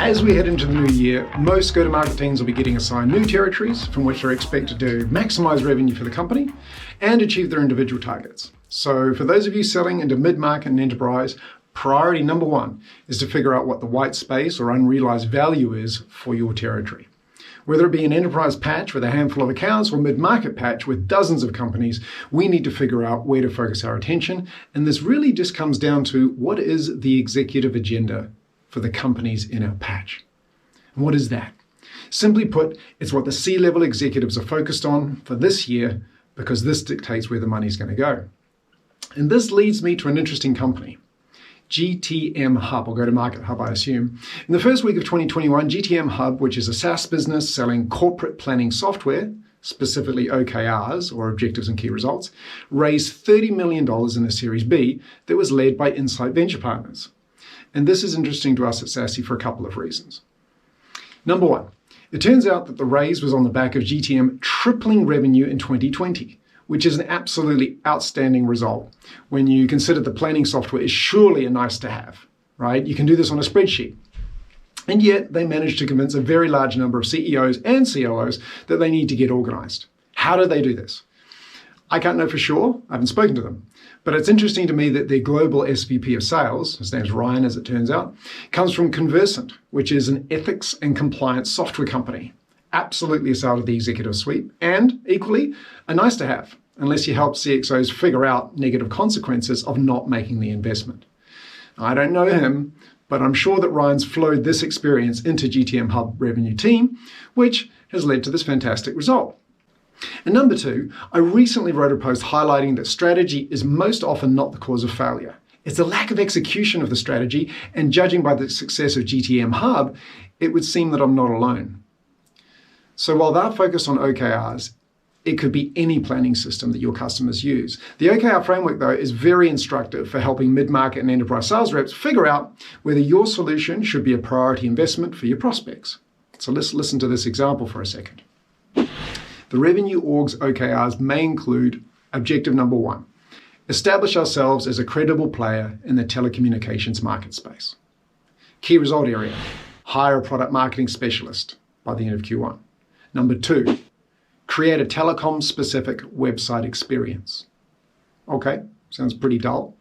As we head into the new year, most go-to-market teams will be getting assigned new territories from which they're expected to maximize revenue for the company and achieve their individual targets. So for those of you selling into mid-market and enterprise, priority number one is to figure out what the white space or unrealized value is for your territory. Whether it be an enterprise patch with a handful of accounts or mid-market patch with dozens of companies, we need to figure out where to focus our attention. And this really just comes down to what is the executive agenda for the companies in our patch. And what is that? Simply put, it's what the C-level executives are focused on for this year because this dictates where the money's going to go. And this leads me to an interesting company. Gtmhub, or go-to-market hub, I assume. In the first week of 2021, Gtmhub, which is a SaaS business selling corporate planning software, specifically OKRs, or objectives and key results, raised $30 million in a Series B that was led by Insight Venture Partners. And this is interesting to us at SASE for a couple of reasons. Number one, it turns out that the raise was on the back of GTM tripling revenue in 2020. Which is an absolutely outstanding result when you consider the planning software is surely a nice to have, right? You can do this on a spreadsheet. And yet they managed to convince a very large number of CEOs and COOs that they need to get organized. How do they do this? I can't know for sure. I haven't spoken to them. But it's interesting to me that their global SVP of sales, his name's Ryan as it turns out, comes from Conversant, which is an ethics and compliance software company. Absolutely a side of the executive suite, and equally a nice to have, unless you help CXOs figure out negative consequences of not making the investment. I don't know him, but I'm sure that Ryan's flowed this experience into Gtmhub revenue team, which has led to this fantastic result. And number two, I recently wrote a post highlighting that strategy is most often not the cause of failure. It's the lack of execution of the strategy, and judging by the success of Gtmhub, it would seem that I'm not alone. So while they're focused on OKRs, it could be any planning system that your customers use. The OKR framework, though, is very instructive for helping mid-market and enterprise sales reps figure out whether your solution should be a priority investment for your prospects. So let's listen to this example for a second. The revenue org's OKRs may include objective number one, establish ourselves as a credible player in the telecommunications market space. Key result area, hire a product marketing specialist by the end of Q1. Number two, create a telecom-specific website experience. Okay, sounds pretty dull.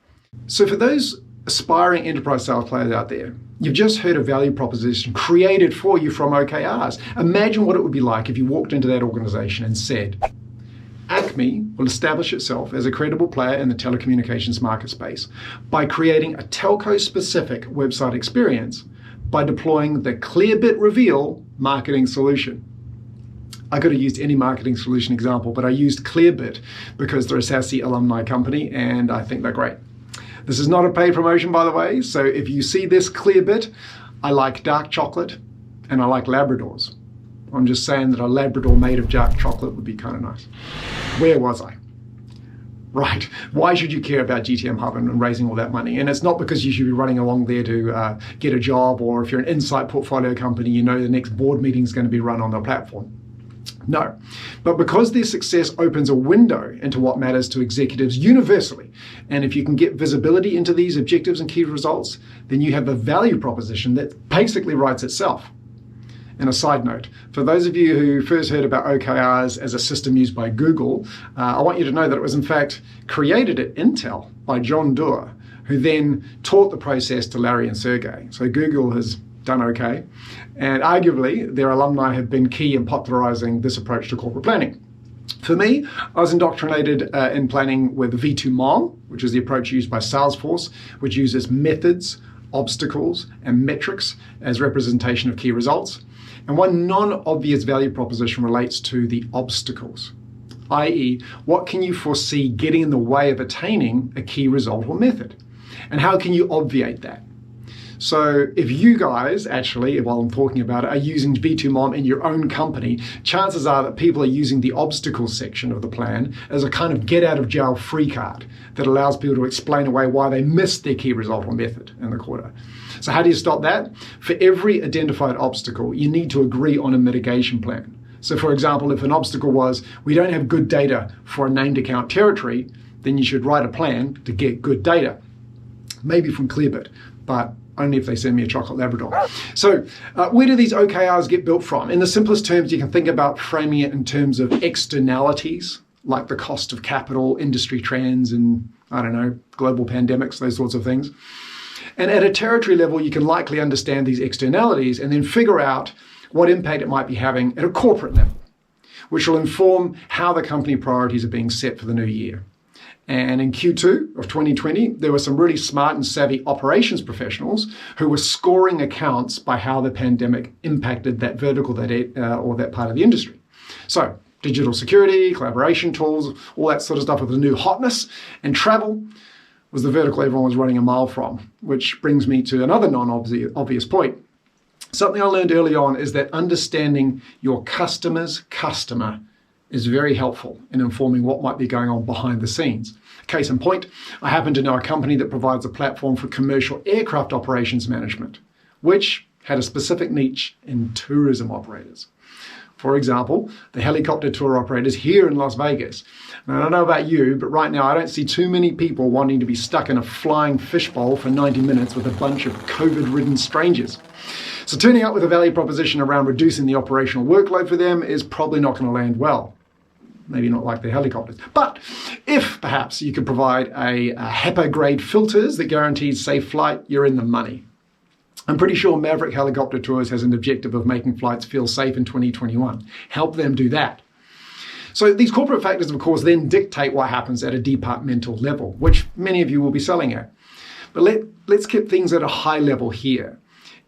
So for those aspiring enterprise sales players out there, you've just heard a value proposition created for you from OKRs. Imagine what it would be like if you walked into that organization and said, Acme will establish itself as a credible player in the telecommunications market space by creating a telco-specific website experience by deploying the Clearbit Reveal marketing solution. I could have used any marketing solution example, but I used Clearbit because they're a SASE alumni company and I think they're great. This is not a paid promotion, by the way, so if you see this Clearbit, I like dark chocolate and I like Labradors. I'm just saying that a Labrador made of dark chocolate would be kind of nice. Where was I? Right, why should you care about Gtmhub and raising all that money? And it's not because you should be running along there to get a job, or if you're an Insight portfolio company, you know the next board meeting is going to be run on the platform. No, but because their success opens a window into what matters to executives universally. And if you can get visibility into these objectives and key results, then you have a value proposition that basically writes itself. And a side note, for those of you who first heard about OKRs as a system used by Google, I want you to know that it was in fact created at Intel by John Doerr, who then taught the process to Larry and Sergey. So Google has done okay. And arguably, their alumni have been key in popularizing this approach to corporate planning. For me, I was indoctrinated in planning with V2MOM, which is the approach used by Salesforce, which uses methods, obstacles, and metrics as representation of key results. And one non-obvious value proposition relates to the obstacles, i.e., what can you foresee getting in the way of attaining a key result or method? And how can you obviate that? So if you guys actually, while I'm talking about it, are using V2MOM in your own company, chances are that people are using the obstacles section of the plan as a kind of get out of jail free card that allows people to explain away why they missed their key result or method in the quarter. So how do you stop that? For every identified obstacle, you need to agree on a mitigation plan. So for example, if an obstacle was, we don't have good data for a named account territory, then you should write a plan to get good data, maybe from Clearbit, but only if they send me a chocolate Labrador. So where do these OKRs get built from? In the simplest terms, you can think about framing it in terms of externalities, like the cost of capital, industry trends, and global pandemics, those sorts of things. And at a territory level, you can likely understand these externalities and then figure out what impact it might be having at a corporate level, which will inform how the company priorities are being set for the new year. And in Q2 of 2020, there were some really smart and savvy operations professionals who were scoring accounts by how the pandemic impacted that vertical or that part of the industry. So digital security, collaboration tools, all that sort of stuff with the new hotness, and travel was the vertical everyone was running a mile from, which brings me to another non-obvious point. Something I learned early on is that understanding your customer's customer is very helpful in informing what might be going on behind the scenes. Case in point, I happen to know a company that provides a platform for commercial aircraft operations management, which had a specific niche in tourism operators. For example, the helicopter tour operators here in Las Vegas. Now, I don't know about you, but right now I don't see too many people wanting to be stuck in a flying fishbowl for 90 minutes with a bunch of COVID-ridden strangers. So turning up with a value proposition around reducing the operational workload for them is probably not going to land well. Maybe not like the helicopters. But if perhaps you could provide a HEPA-grade filters that guarantees safe flight, you're in the money. I'm pretty sure Maverick Helicopter Tours has an objective of making flights feel safe in 2021. Help them do that. So these corporate factors, of course, then dictate what happens at a departmental level, which many of you will be selling at. But let's keep things at a high level here.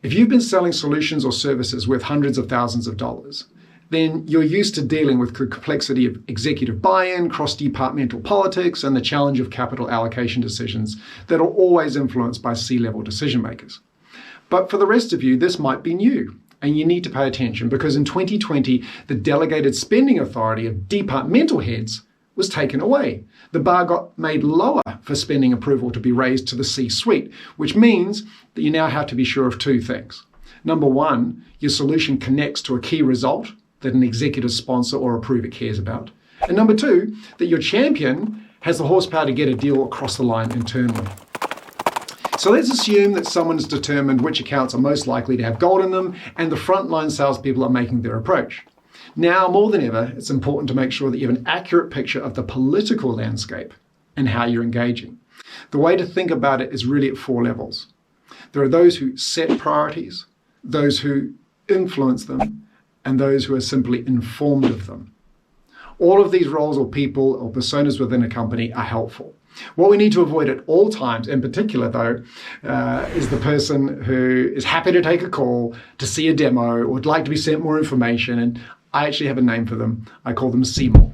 If you've been selling solutions or services worth hundreds of thousands of dollars, then you're used to dealing with the complexity of executive buy-in, cross-departmental politics, and the challenge of capital allocation decisions that are always influenced by C-level decision makers. But for the rest of you, this might be new, and you need to pay attention because in 2020, the delegated spending authority of departmental heads was taken away. The bar got made lower for spending approval to be raised to the C-suite, which means that you now have to be sure of two things. Number one, your solution connects to a key result that an executive sponsor or approver cares about. And number two, that your champion has the horsepower to get a deal across the line internally. So let's assume that someone's determined which accounts are most likely to have gold in them and the frontline salespeople are making their approach. Now, more than ever, it's important to make sure that you have an accurate picture of the political landscape and how you're engaging. The way to think about it is really at four levels. There are those who set priorities, those who influence them, and those who are simply informed of them. All of these roles or people or personas within a company are helpful. What we need to avoid at all times, in particular though, is the person who is happy to take a call, to see a demo, or would like to be sent more information. And I actually have a name for them. I call them Seymour.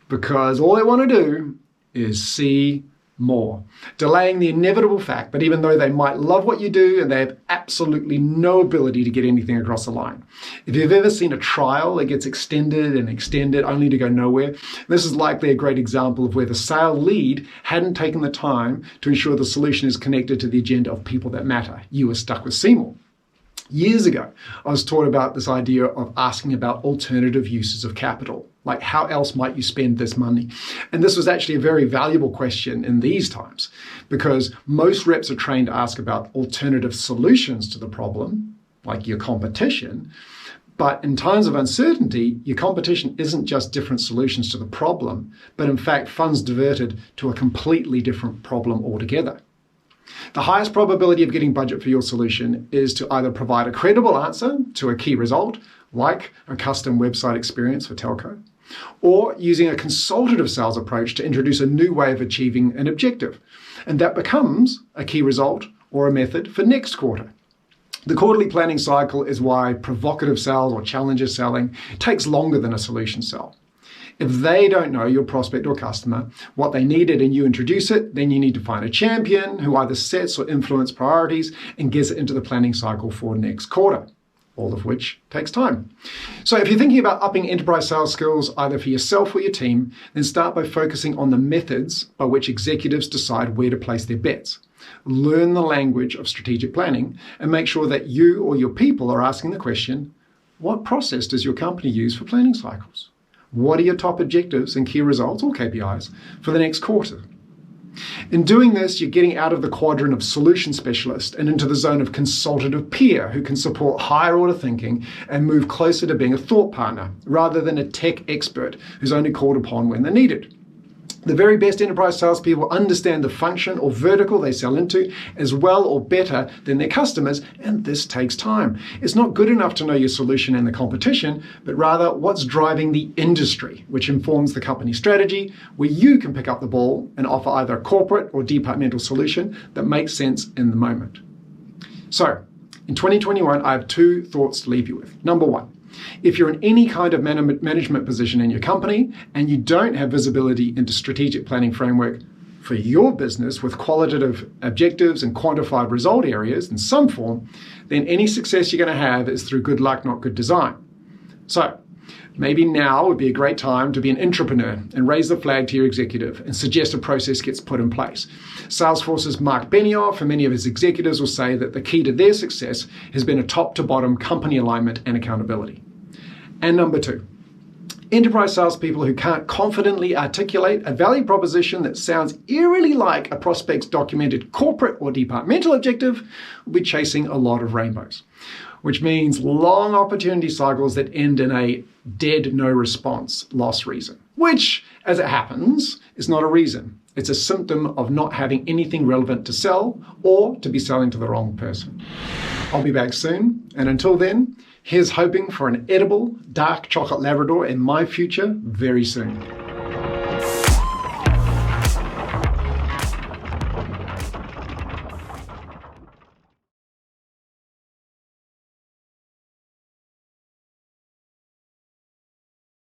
Because all they want to do is see more, delaying the inevitable fact that even though they might love what you do and they have absolutely no ability to get anything across the line. If you've ever seen a trial that gets extended and extended only to go nowhere, this is likely a great example of where the sale lead hadn't taken the time to ensure the solution is connected to the agenda of people that matter. You were stuck with Seymour. Years ago, I was taught about this idea of asking about alternative uses of capital, like how else might you spend this money? And this was actually a very valuable question in these times because most reps are trained to ask about alternative solutions to the problem, like your competition. But in times of uncertainty, your competition isn't just different solutions to the problem, but in fact, funds diverted to a completely different problem altogether. The highest probability of getting budget for your solution is to either provide a credible answer to a key result, like a custom website experience for telco, or using a consultative sales approach to introduce a new way of achieving an objective. And that becomes a key result or a method for next quarter. The quarterly planning cycle is why provocative sales or challenger selling takes longer than a solution sell. If they don't know, your prospect or customer, what they needed and you introduce it, then you need to find a champion who either sets or influences priorities and gets it into the planning cycle for next quarter, all of which takes time. So if you're thinking about upping enterprise sales skills, either for yourself or your team, then start by focusing on the methods by which executives decide where to place their bets. Learn the language of strategic planning and make sure that you or your people are asking the question, what process does your company use for planning cycles? What are your top objectives and key results, or KPIs, for the next quarter? In doing this, you're getting out of the quadrant of solution specialist and into the zone of consultative peer who can support higher order thinking and move closer to being a thought partner rather than a tech expert who's only called upon when they're needed. The very best enterprise salespeople understand the function or vertical they sell into as well or better than their customers, and this takes time. It's not good enough to know your solution and the competition, but rather what's driving the industry, which informs the company strategy, where you can pick up the ball and offer either a corporate or departmental solution that makes sense in the moment. So, in 2021, I have 2 thoughts to leave you with. Number 1. If you're in any kind of management position in your company and you don't have visibility into strategic planning framework for your business with qualitative objectives and quantified result areas in some form, then any success you're going to have is through good luck, not good design. So maybe now would be a great time to be an entrepreneur and raise the flag to your executive and suggest a process gets put in place. Salesforce's Mark Benioff and many of his executives will say that the key to their success has been a top-to-bottom company alignment and accountability. And number 2, enterprise salespeople who can't confidently articulate a value proposition that sounds eerily like a prospect's documented corporate or departmental objective will be chasing a lot of rainbows, which means long opportunity cycles that end in a dead no response loss reason, which, as it happens, is not a reason. It's a symptom of not having anything relevant to sell or to be selling to the wrong person. I'll be back soon, and until then, here's hoping for an edible dark chocolate Labrador in my future very soon.